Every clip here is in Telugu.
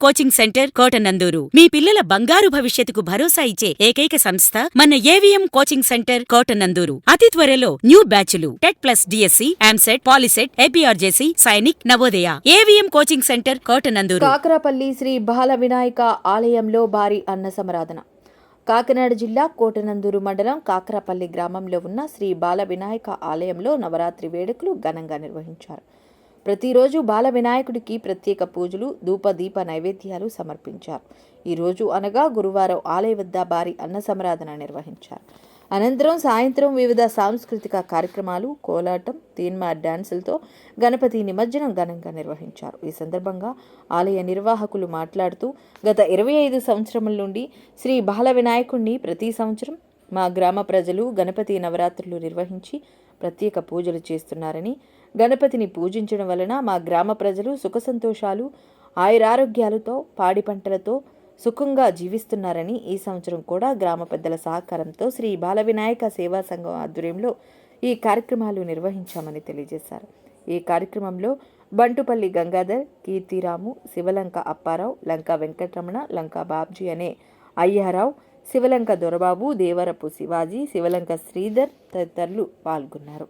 కోచింగ్ సెంటర్ కోటనందూరు మీ పిల్లల బంగారు భవిష్యత్తుకు భరోసా ఇచ్చే ఏకైక సంస్థ మన ఏవిఎం కోచింగ్ సెంటర్ కోటనందూరు. అతి త్వరలో న్యూ బ్యాచ్లు TET plus DSC, EAMCET, POLYCET, APRJC, Sainik, Navodaya. AVM coaching centre Kotananduru. Kakarapalli Sri Bala Vinayaka ఆలయంలో భారీ అన్న సమరాధన. కాకినాడ జిల్లా కోటనందూరు మండలం కాకరపల్లి గ్రామంలో ఉన్న శ్రీ బాల వినాయక ఆలయంలో నవరాత్రి వేడుకలు ఘనంగా నిర్వహించారు. ప్రతిరోజు బాల వినాయకుడికి ప్రత్యేక పూజలు, ధూపదీప నైవేద్యాలు సమర్పించారు. ఈరోజు అనగా గురువారం ఆలయ వద్ద భారీ అన్న సమరాధన నిర్వహించారు. అనంతరం సాయంత్రం వివిధ సాంస్కృతిక కార్యక్రమాలు, కోలాటం, తీన్మార్ డాన్సులతో గణపతి నిమజ్జనం ఘనంగా నిర్వహించారు. ఈ సందర్భంగా ఆలయ నిర్వాహకులు మాట్లాడుతూ గత 25 సంవత్సరముల నుండి శ్రీ బాల వినాయకుడిని ప్రతి సంవత్సరం మా గ్రామ ప్రజలు గణపతి నవరాత్రులు నిర్వహించి ప్రత్యేక పూజలు చేస్తున్నారని, గణపతిని పూజించడం వలన మా గ్రామ ప్రజలు సుఖ సంతోషాలు, ఆయురారోగ్యాలతో, పాడి పంటలతో సుఖంగా జీవిస్తున్నారని, ఈ సంవత్సరం కూడా గ్రామ పెద్దల సహకారంతో శ్రీ బాల వినాయక సేవా సంఘం ఆధ్వర్యంలో ఈ కార్యక్రమాలు నిర్వహించామని తెలియజేశారు. ఈ కార్యక్రమంలో బంటుపల్లి గంగాధర్, కీర్తిరాము, శివలంక అప్పారావు, లంక వెంకటరమణ, లంక బాబ్జీ అనే అయ్యారావు, శివలంక దొరబాబు, దేవరపు శివాజీ, శివలంక శ్రీధర్ తదితరులు పాల్గొన్నారు.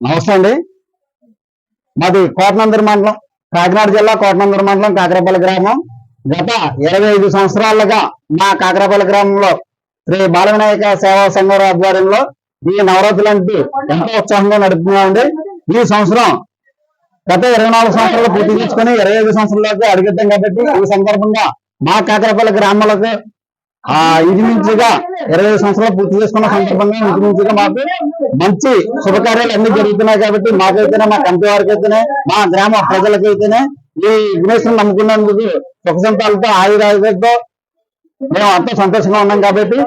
నమస్తే అండి. మాది కోటనందూరు మండలం, కాకినాడ జిల్లా కోటనందూరు మండలం, కాకరపల్లి గ్రామం. గత 25 సంవత్సరాలుగా మా కాకరపల్లి గ్రామంలో శ్రీ బాల వినాయక సేవా సంఘం ఆధ్వర్యంలో ఈ నవరాత్రులు అంటూ ఎంతో ఉత్సాహంగా నడుపుతున్నామండి. ఈ సంవత్సరం గత 24 సంవత్సరాలు పూర్తి చేసుకుని 25 సంవత్సరాలకు అడుగుతాం కాబట్టి ఈ సందర్భంగా మా కాకరపల్లి గ్రామాలకు ఇంచుమించుగా 25 సంవత్సరాలు పూర్తి చేసుకున్న సందర్భంగా ఇంచుమించుగా మాకు మంచి శుభకార్యాలు అన్ని జరుగుతున్నాయి కాబట్టి మాకైతేనే, మా కంటి వారికి అయితేనే, మా గ్రామ ప్రజలకైతేనే ఈ విఘ్నేశ్వరుని నమ్ముకున్నందుకు సుఖ సంతాలతో, ఆయురాయుధంతో మేము అంతా సంతోషంగా ఉన్నాం కాబట్టి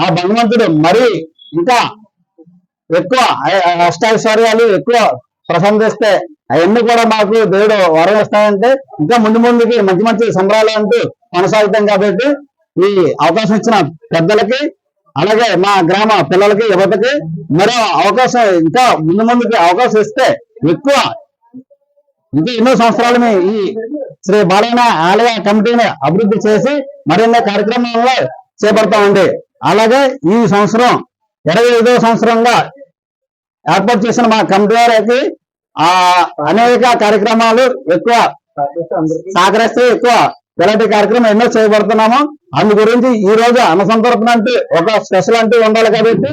ఆ భగవంతుడు మరీ ఇంకా ఎక్కువ అష్టైశ్వర్యాలు ఎక్కువ ప్రసందిస్తే అవన్నీ కూడా మాకు దేవుడు వరం ఇస్తామంటే ఇంకా ముందుకి మంచి మంచి సంబరాలు అంటూ కొనసాగుతాం కాబట్టి ఈ అవకాశం ఇచ్చిన పెద్దలకి, అలాగే మా గ్రామ పిల్లలకి, యువతకి మరో అవకాశం ఇంకా ముందుకి అవకాశం ఇస్తే ఇంకా ఎన్నో సంవత్సరాలు ఈ శ్రీ బాలయ్య ఆలయ కమిటీని అభివృద్ధి చేసి మరిన్ని కార్యక్రమాల్లో చేపడతామండి. అలాగే ఈ సంవత్సరం 25వ సంవత్సరంగా ఏర్పాటు చేసిన మా కమిటీ వారికి అనేక కార్యక్రమాలు ఎక్కువ సహకరిస్తే ఎక్కువ ఇలాంటి కార్యక్రమం ఎన్నో చేయబడుతున్నాము. అందు గురించి ఈ రోజు అన్నసంతర్పణ అంటే ఒక స్పెషల్ అంటూ ఉండాలి కాబట్టి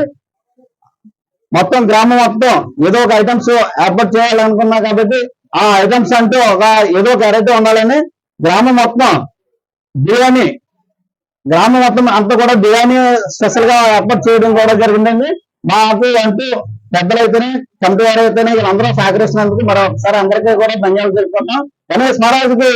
మొత్తం గ్రామం మొత్తం ఏదో ఒక ఐటమ్స్ ఏర్పాటు చేయాలనుకున్నా కాబట్టి ఆ ఐటమ్స్ అంటూ ఏదో ఒక వెరైటీ ఉండాలని గ్రామం మొత్తం అంతా కూడా బిర్యానీ స్పెషల్ గా ఏర్పాటు చేయడం కూడా జరిగిందండి. మాకు అంటూ పెద్దలైతేనే, కమిటీ వారు అయితేనే వీళ్ళందరూ సహకరిస్తున్నందుకు మరొకసారి అందరికీ కూడా ధన్యవాదాలు తెలుపుకుంటాం. గణేష్ మహారాజుకి